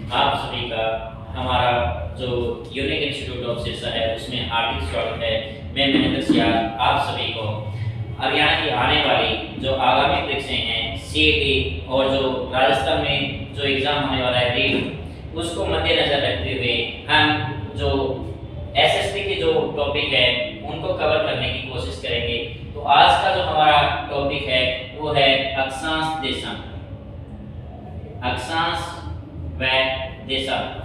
आप सभी का हमारा जो यूनिक इंस्टीट्यूट ऑफ सिरसा है उसमें हार्दिक स्वागत है। मैं महेंद्र सियार आप सभी को हरियाणा की आने वाली जो आगामी परीक्षाएं हैं सीईटी और जो राजस्थान में जो एग्ज़ाम होने वाला है रीट, उसको मद्देनजर रखते हुए हम जो एसएसटी के जो टॉपिक है उनको कवर करने की कोशिश करेंगे। तो आज का जो हमारा टॉपिक है वो है अक्षांश देशांतर। अक्षांश व देशांतर।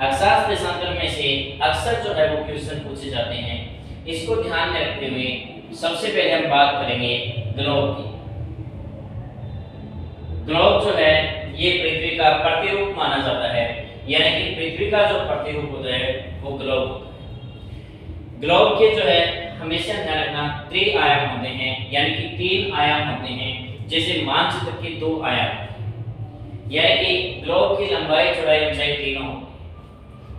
अक्षांश देशांतर में से अक्सर जो है वो क्वेश्चन पूछे जाते हैं। इसको ध्यान में रखते हुए सबसे पहले हम बात करेंगे ग्लोब की। ग्लोब जो है ये पृथ्वी का प्रतिरूप माना जाता है, यानी कि पृथ्वी का जो प्रतिरूप होता है वो ग्लोब होता है। ग्लोब के जो है हमेशा ध्यान रखना त्रि-आयाम होते हैं, यानी कि 3 आयाम होते हैं। जैसे मानचित्र के 2 आयाम, यानी कि ग्लोब की लंबाई चौड़ाई ऊंचाई तीनों होती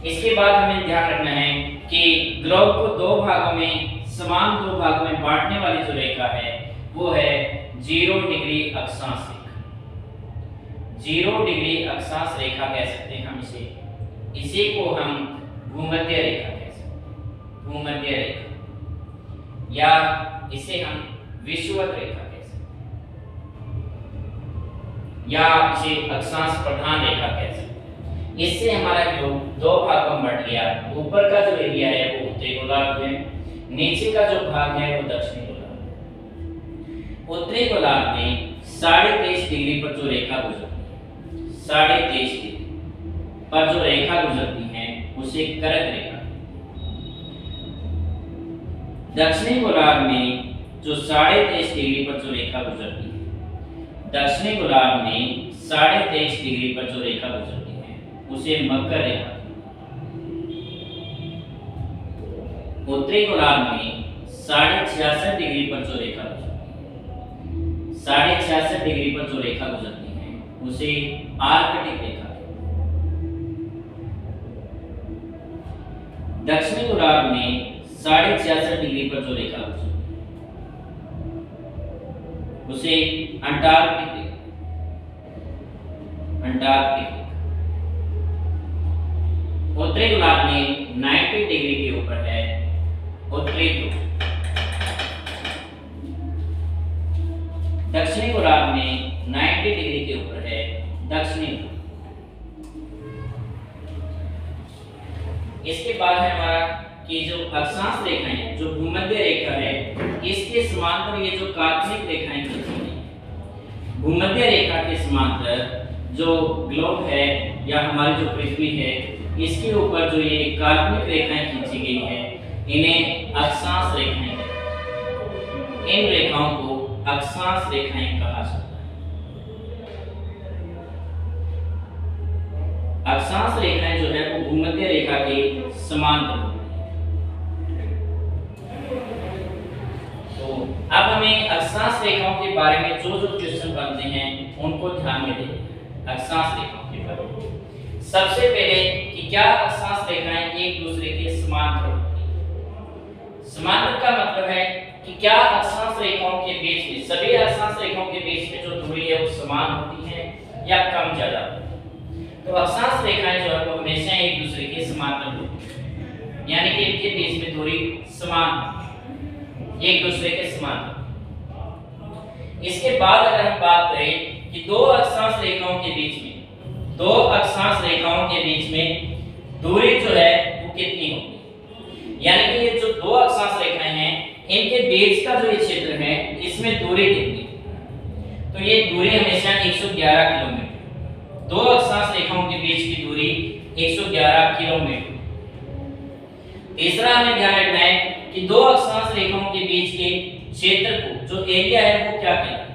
है। इसके बाद हमें ध्यान रखना है कि ग्लोब को 2 भागों में समान 2 भागों में बांटने वाली जो रेखा है वो है 0 डिग्री अक्षांश रेखा। 0 डिग्री अक्षांश रेखा कह सकते हैं हम इसी को हम भूमध्य रेखा कह सकते हैं, भूमध्य रेखा, या इसे हम विषुवत रेखा कह सकते हैं, या इसे अक्षांश प्रधान रेखा कह सकते हैं। इससे हमारा ग्लोब 2 भागों में बट गया। ऊपर का जो एरिया है वो उत्तरी गोलार्ध है, नीचे का जो भाग है वो दक्षिणी गोलार्ध है। उत्तरी गोलार्ध में 23.5 डिग्री पर जो रेखा गुजरती है, 23.5 डिग्री पर जो रेखा गुजरती है उसे कर्क रेखा। दक्षिणी गोलार्ध में जो 23.5 डिग्री पर जो रेखा गुजरती है, दक्षिणी गोलार्ध में 23.5 डिग्री पर जो रेखा गुजरती है उसे मकर रेखा। उत्तरी गोलार्ध में 66.5 डिग्री पर जो रेखा गुजरती है, 66.5 डिग्री पर जो रेखा गुजरती है उसे आर्कटिक रेखा। दक्षिणी गोलार्ध में 66.5 डिग्री पर जो रेखा गुजरती है उसे अंटार्कटिक रेखा, अंटार्कटिक रेखा। उत्तरी गोलार्ध में 90 डिग्री के ऊपर है उत्तरी ध्रुव। दक्षिणी गोलार्ध में 90 डिग्री के ऊपर है दक्षिणी ध्रुव। इसके बाद है हमारा कि जो अक्षांश रेखाएं हैं, जो भूमध्य रेखा है, इसके समांतर ये जो काल्पनिक रेखाएं खींची गई हैं। भूमध्य रेखा के समांतर जो ग्लोब है या हमारी जो पृथ्वी है, इसके ऊपर जो ये काल्पनिक रेखाएं खींची गई हैं इन्हें अक्षांश रेखाएं कहते हैं। इन रेखाओं को अक्षांश रेखाएं कहा जाता है। अक्षांश रेखाएं जो है वो भूमध्य रेखा के समांतर होती हैं। तो अब हमें अक्षांश रेखाओं के बारे में जो जो क्वेश्चन बनते हैं उनको ध्यान में दें। अक्षांश रेखाओं के बारे में सबसे पहले कि क्या अक्षांश रेखाएं एक दूसरे के समांतर होती हैं। समांतर का मतलब है कि क्या अक्षांश रेखाओं के बीच में, सभी अक्षांश रेखाओं के बीच में जो दूरी है वो समान होती है या कम ज्यादा होती है। तो अक्षांश रेखाएं जो है वो हमेशा एक दूसरे के समांतर होती है, यानी कि इनके बीच में दूरी समान, एक दूसरे के समांतर। इसके बाद अगर हम बात करें कि 2 अक्षांश रेखाओं के बीच में, 2 अक्षांश रेखाओं के बीच में दूरी जो है वो कितनी होगी, यानी कि ये जो 2 अक्षांश रेखाएं हैं इनके बीच का जो ये क्षेत्र है इसमें दूरी कितनी, तो ये दूरी हमेशा 111 किलोमीटर। 2 अक्षांश रेखाओं के बीच की दूरी 111 किलोमीटर। तीसरा हमें ध्यान रखना है कि 2 अक्षांश रेखाओं के बीच के क्षेत्र को, जो एरिया है वो क्या कहलाता है,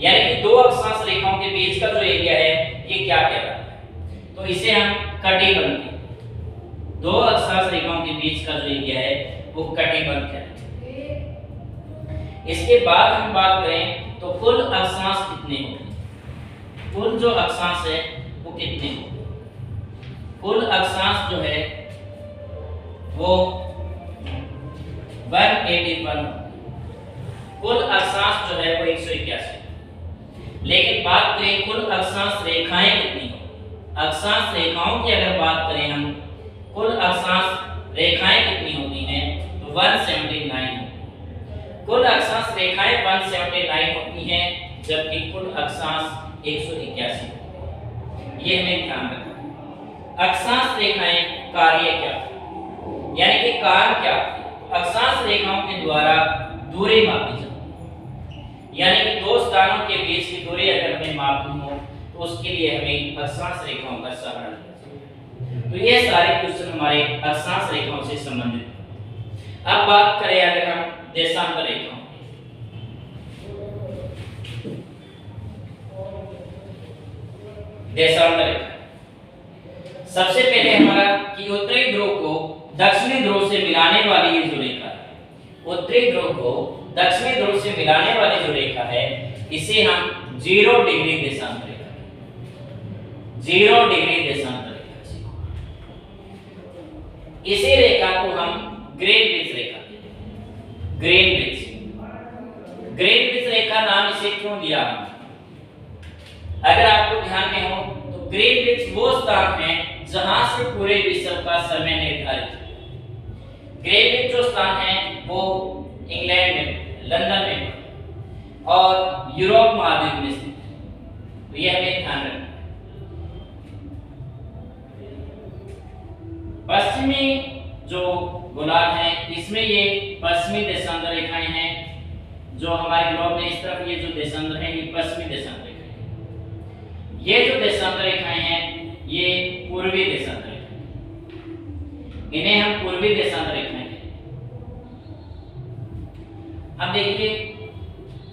यानी कि 2 अक्षांश रेखाओं के बीच का जो एरिया है ये क्या कहलाता है, तो इसे हम कटिबंध कहते हैं। 2 अक्षांश रेखाओं के बीच का जो एरिया है वो कटिबंध कहलाता है। इसके बाद हम बात करें तो कुल अक्षांश कितने होंगे, कुल जो अक्षांश है वो कितने होंगे। कुल अक्षांश जो है वो 181, कुल अक्षांश जो है वो 181। लेकिन बात करें कुल अक्षांश रेखाएं कितनी हो, अक्षांश रेखाओं की अगर बात करें हम, कुल अक्षांश रेखाएं कितनी होती हैं तो 179 कुल अक्षांश रेखाएं 179 होती हैं, जबकि कुल अक्षांश 181। ये हमें ध्यान रखना है। अक्षांश रेखाएं कार्य क्या, यानी कि कार्य क्या, अक्षांश रेखाओं के द्वारा दूरी मापी जाती है, यानी कि दो स्थानों के बीच की दूरी अगर हमें मापनी हो तो उसके लिए हमें अक्षांश रेखाओं का सहारा लेना चाहिए। तो ये सारे क्वेश्चन हमारे अक्षांश रेखाओं से संबंधित हैं। अब बात करें अगर हम देशांतर रेखाओं, देशांतर रेखा, सबसे पहले हमारा कि उत्तरी ध्रुव को दक्षिणी ध्रुव से मिलाने वाली ये जो रेखा है, उत्तरी ध्रुव को दक्षिणी ध्रुव से मिलाने वाली जो रेखा है, इसे हम 0 डिग्री देशांतर रेखा, 0 डिग्री देशांतर रेखा, इसी रेखा को हम ग्रीनविच रेखा, ग्रीनविच, ग्रीनविच रेखा नाम इसे क्यों दिया हमने? अगर आपको ध्यान में हो तो ग्रीनविच वो स्थान है जहां से पूरे विश्व का समय निर्धारित है। ग्रीनविच जो स्थान है वो इंग्लैंड में, लंदन में और यूरोप महाद्वीप में स्थित है। तो ये हमें ध्यान रखना है। पश्चिमी जो गोलार्ध है इसमें ये पश्चिमी देशांतर रेखाएं हैं, जो हमारे ग्लोब में इस तरफ ये जो देशांतर है ये पश्चिमी देशांतर रेखाएं हैं। ये जो देशांतर रेखाएं हैं ये पूर्वी देशांतर रेखाएं, इन्हें हम पूर्वी देशांतर रेखाएं कहते हैं। अब देखिए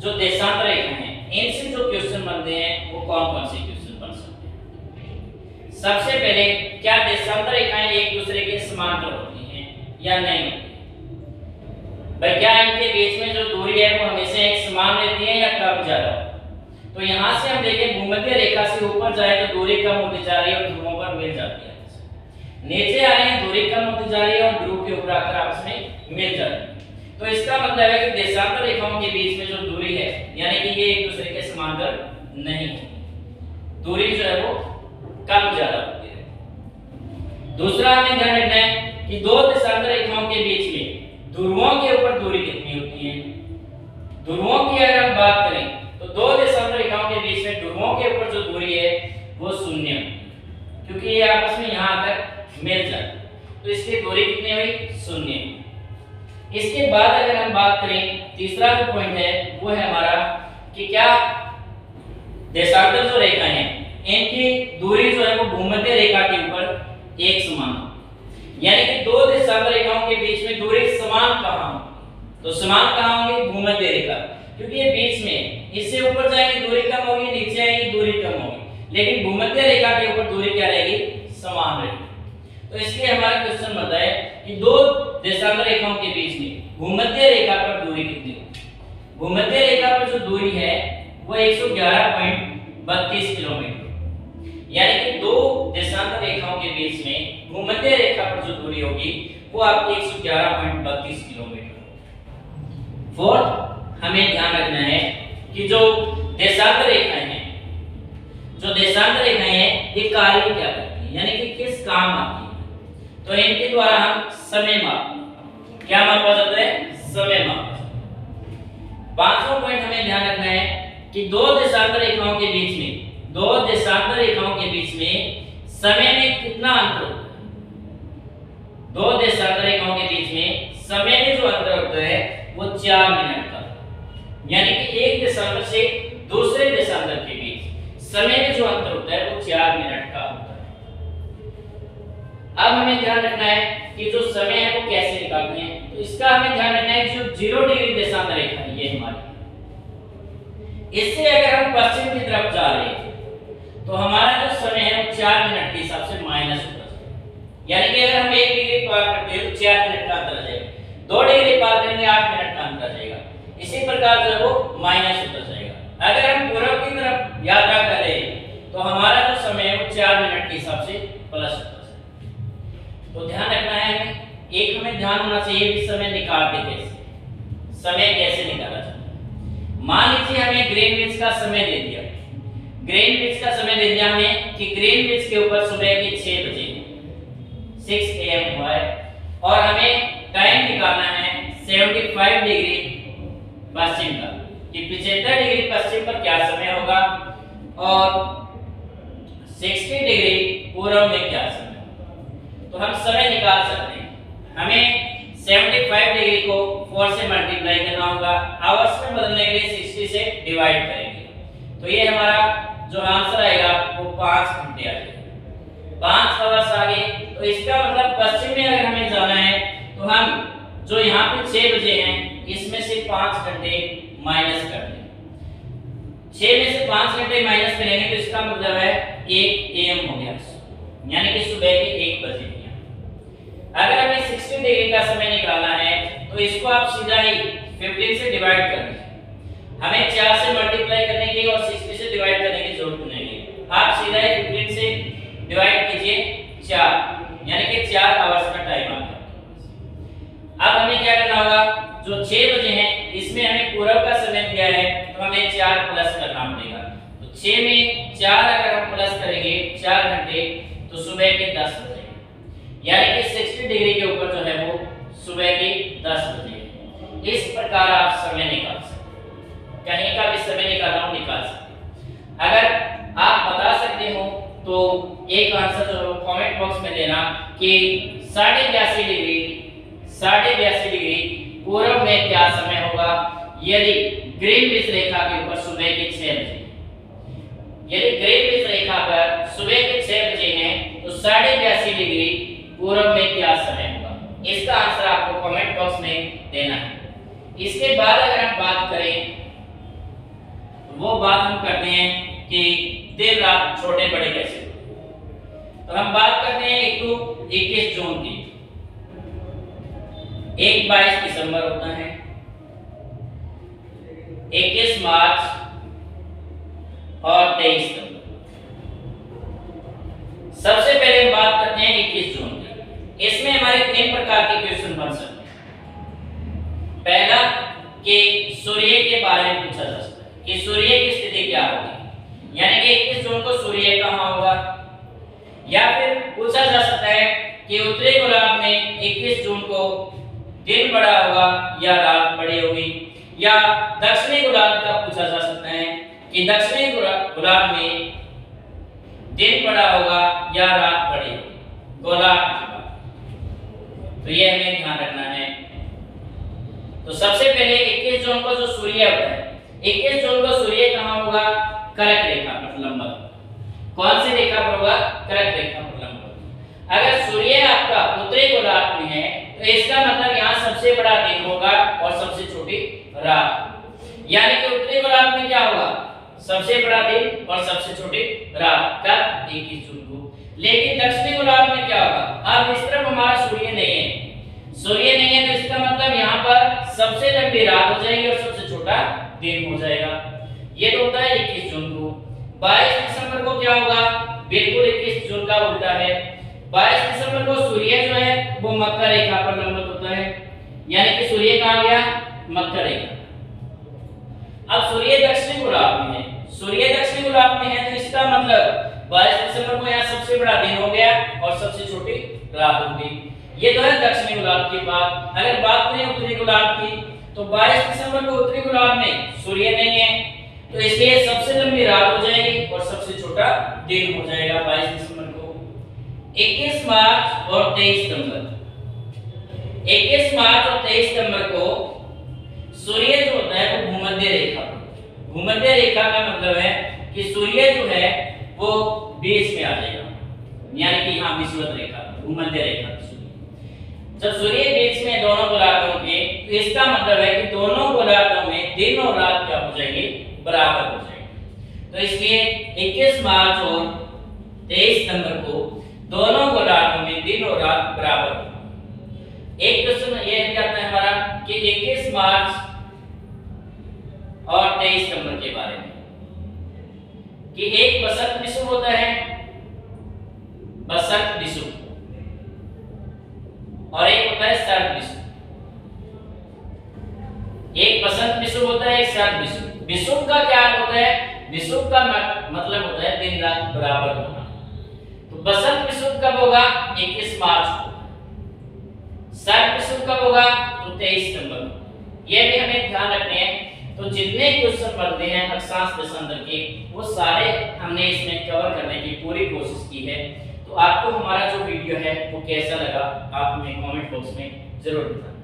जो देशांतर रेखाएं हैं इनसे जो क्वेश्चन बनते हैं वो कौन कौन से क्वेश्चन बन सकते हैं? सबसे पहले, क्या देशांतर रेखाएं एक दूसरे के समांतर होती हैं या नहीं होती? भाई क्या इनके बीच में जो दूरी है वो हमेशा एक समान रहती है या कम ज्यादा? तो यहाँ से हम देखें भूमध्य रेखा से ऊपर जाए तो दूरी कम होती जा रही है और ध्रुवों पर मिल जाती है, नीचे आ रहे हैं दूरी कम होती जा रही है और ध्रुव के ऊपर आकर आपस में मिल जाती है। तो इसका मतलब है कि देशांतर रेखाओं के बीच में जो दूरी है यानी कि ये एक दूसरे के समांतर नहीं है, दूरी जो है वो कम ज्यादा होती है। दूसरा हमें ध्यान रखना है कि दो देशांतर रेखाओं के बीच में ध्रुवों के ऊपर दूरी कितनी होती है? ध्रुवों की अगर हम बात करें तो दो देशांतर रेखाओं के बीच में ध्रुवों के ऊपर जो दूरी है वो 0 है, क्योंकि ये आपस में यहां आकर मिल जाती है। तो इसकी दूरी कितनी हुई? 0। इसके बाद अगर हम बात करें तीसरा जो पॉइंट है वो है हमारा कि क्या देशांतर जो रेखाएं हैं इनकी दूरी जो है वो भूमध्य रेखा के ऊपर एक समान हो, यानी कि दो देशांतर रेखाओं के बीच में दूरी समान कहां हो? तो समान कहां होंगी? भूमध्य रेखा, क्योंकि ये बीच में, इससे ऊपर जाएंगे दूरी कम होगी, नीचे आएंगे दूरी कम होगी, लेकिन भूमध्य रेखा के ऊपर दूरी क्या रहेगी? समान रहेगी। तो इसलिए हमारा क्वेश्चन बताता है कि दो देशांतर रेखाओं के बीच में भूमध्य रेखा पर दूरी कितनी होगी? भूमध्य रेखा पर जो दूरी है वो 111.32 किलोमीटर, यानी कि दो देशांतर रेखाओं के बीच में भूमध्य रेखा पर जो दूरी होगी वो आपकी 111.32 किलोमीटर। फोर्थ, हमें ध्यान रखना है कि जो देशांतर रेखाएं हैं, जो देशांतर रेखाएं हैं ये कार्य क्या करती हैं, यानी कि किस काम आती है? तो इनके द्वारा हम समय मापते, क्या मापा जाता है? समय मापा जाता है। पांचवा पॉइंट हमें ध्यान रखना है कि दो देशांतर रेखाओं के बीच में, दो देशांतर रेखाओं के बीच में समय में कितना अंतर होता है? दो देशांतर रेखाओं के बीच में समय में जो अंतर होता है वो 4 मिनट का, यानी कि एक देशांतर से दूसरे देशांतर के बीच समय में जो अंतर होता है वो 4 मिनट का होता है। अब हमें ध्यान रखना है कि जो समय है वो कैसे निकालते हैं। तो इसका हमें ध्यान रखना है कि जो 0 डिग्री देशांतर रेखा है ये हमारी, इससे अगर हम पश्चिम की तरफ जा रहे हैं तो हमारा जो समय है वो 4 मिनट के हिसाब से माइनस होता है, यानी कि अगर हम 1 डिग्री पार करते हैं तो 4 मिनट का अंतर आ जाएगा, 2 डिग्री पार करेंगे 8 मिनट का अंतर आ जाएगा, इसी प्रकार जो है वो माइनस होता जाएगा। अगर हम पूर्व की तरफ यात्रा कर रहे हैं तो हमारा जो समय है वो 4 मिनट के हिसाब से प्लस होता है। तो ध्यान रखना है हमें, एक हमें ध्यान होना चाहिए कि समय निकालते कैसे, समय कैसे निकाला जाता है। मान लीजिए हमें ग्रीनविच का समय दे दिया ग्रीनविच का समय दे दिया हमें कि ग्रीनविच के ऊपर सुबह के 6 बजे 6 AM हुआ है और हमें टाइम निकालना है 75 डिग्री पश्चिम का कि 75 डिग्री पश्चिम पर क्या समय होगा और 60 डिग्री पूर्व में क्या समय होगा। तो हम समय निकाल सकते हैं। हमें 75 डिग्री को 4 से मल्टीप्लाई करना होगा, आवर्स में बदलने के लिए 60 से डिवाइड करेंगे। तो ये हमारा जो आंसर आएगा वो 5 घंटे आ जाएगा। 5 आवर्स आ गए। तो इसका मतलब पश्चिम में अगर हमें जाना है तो हम जो यहाँ पे 6 बजे हैं इसमें से 5 घंटे माइनस कर दें। 6 में से 5 घंटे माइनस करेंगे तो इसका मतलब है 1 AM हो गया, यानी कि सुबह के 1 बजे। अगर हमें 60 डिग्री का समय निकालना है तो इसको आप सीधा ही 15 से डिवाइड कर दीजिए। हमें 4 से मल्टीप्लाई करने की और 60 से डिवाइड करने की जरूरत नहीं है। आप सीधा ही 15 से डिवाइड कीजिए 4, यानी कि 4 आवर्स का टाइम आ गया। अब हमें क्या करना होगा, जो 6 बजे हैं इसमें हमें पूर्व का समय दिया है तो हमें 4 प्लस करना पड़ेगा। तो 6 में 4 अगर हम प्लस करेंगे 4 घंटे तो सुबह के 10 बजे, यानी कि 60 डिग्री के ऊपर जो है वो सुबह के 10 बजे। इस प्रकार आप समय निकाल सकते हैं, कहीं का भी समय निकालना हो निकाल सकते हैं। अगर आप बता सकते हो तो एक आंसर जो कमेंट बॉक्स में देना कि 82.5 डिग्री पूर्व में क्या समय होगा यदि ग्रीनविच रेखा के ऊपर सुबह के 6 बजे। यदि ग्रीनविच रेखा पर सुबह के 6 बजे हैं तो 82.5 डिग्री पूर्व में क्या समय होगा। इसका आंसर आपको कमेंट बॉक्स में देना है। इसके बाद अगर हम बात करें वो बात हम करते हैं कि दिन रात छोटे बड़े कैसे होते। तो हम बात करते हैं एक तो 21 जून की, एक 22 दिसंबर होता है, 21 मार्च और 23 सितंबर। सबसे पहले हम बात करते हैं 21 जून की। इसमें हमारे 3 प्रकार के क्वेश्चन बन सकते हैं। पहला कि सूर्य के बारे में पूछा जा सकता है कि सूर्य की स्थिति क्या होगी, यानी कि 21 जून को सूर्य कहां होगा। या फिर पूछा जा सकता है कि उत्तरी गोलार्ध में 21 जून को दिन बड़ा होगा या रात बड़ी होगी। या दक्षिणी गोलार्ध का पूछा जा सकता है कि दक्षिणी गोलार्ध में दिन बड़ा होगा या रात बड़ी होगी, गोलार्ध। तो ये हमें ध्यान रखना है। तो सबसे पहले 21 जून को जो सूर्य होता है, 21 जून को सूर्य कहां होगा, कर्क रेखा पर लंबवत। कौन सी रेखा पर होगा, कर्क रेखा पर लंबवत। अगर सूर्य आपका उत्तरी गोलार्ध में है तो इसका मतलब यहाँ सबसे बड़ा दिन होगा और सबसे छोटी रात। यानी कि उत्तरी गोलार्ध में क्या होगा, सबसे बड़ा दिन और सबसे छोटी रात का 21 जून को। लेकिन दक्षिणी गोलार्ध में क्या होगा, अब इस तरफ हमारा सूर्य नहीं है, सूर्य नहीं है तो इसका मतलब यहाँ पर सबसे लंबी रात हो जाएगी और सबसे छोटा दिन हो जाएगा। ये तो होता है 21 जून को। 22 दिसंबर को क्या होगा, बिल्कुल 21 जून का उल्टा है। 22 दिसंबर को सूर्य जो है वो मकर रेखा पर लंबवत होता है, यानी कि सूर्य कहां गया, मकर रेखा। अब सूर्य दक्षिणी गोलार्ध में है, सूर्य दक्षिणी गोलार्ध में है तो इसका मतलब 22 दिसंबर को यहाँ सबसे बड़ा दिन हो गया और सबसे छोटी रात होगी। ये तो है दक्षिणी गोलार्ध की बात। अगर बात करें उत्तरी गोलार्ध की तो 22 दिसंबर को उत्तरी गोलार्ध में सूर्य नहीं है तो इसलिए सबसे लंबी रात हो जाएगी और सबसे छोटा दिन हो जाएगा 22 दिसंबर को। 21 मार्च और 23 सितंबर, 21 मार्च और 23 सितंबर को सूर्य जो होता है वो भूमध्य रेखा। भूमध्य रेखा का मतलब है कि सूर्य जो है वो बीच में आ जाएगा, यानी कि यहाँ विषुवत रेखा, भूमध्य रेखा। जब सूर्य बीच में दोनों गोलार्धों के, तो इसका मतलब है कि दोनों गोलार्धों में दिन और रात क्या हो जाएगी, बराबर हो जाएगी। तो इसलिए 21 मार्च और 23 सितंबर को दोनों गोलार्धों में दिन और रात बराबर होगी। एक क्वेश्चन ये कहता है हमारा कि 21 मार्च और 23 सितंबर के बारे में कि एक बसंत विषुव होता है, बसंत विषुव, और एक होता है शरद विषुव। एक बसंत विषुव होता है, एक शरद विषुव। विषुव का क्या अर्थ होता है, विषुव का मतलब होता है दिन रात बराबर होना। तो बसंत विषुव कब होगा? 21 मार्च को। शरद विषुव कब होगा? तो 23 नवंबर को। ये भी हमें ध्यान रखने हैं। तो जितने क्वेश्चन बनते हैं अक्षांश देशांतर के, वो सारे हमने इसमें कवर करने की पूरी कोशिश की है। तो आपको हमारा जो वीडियो है वो कैसा लगा, आप हमें कमेंट बॉक्स में जरूर बताएं।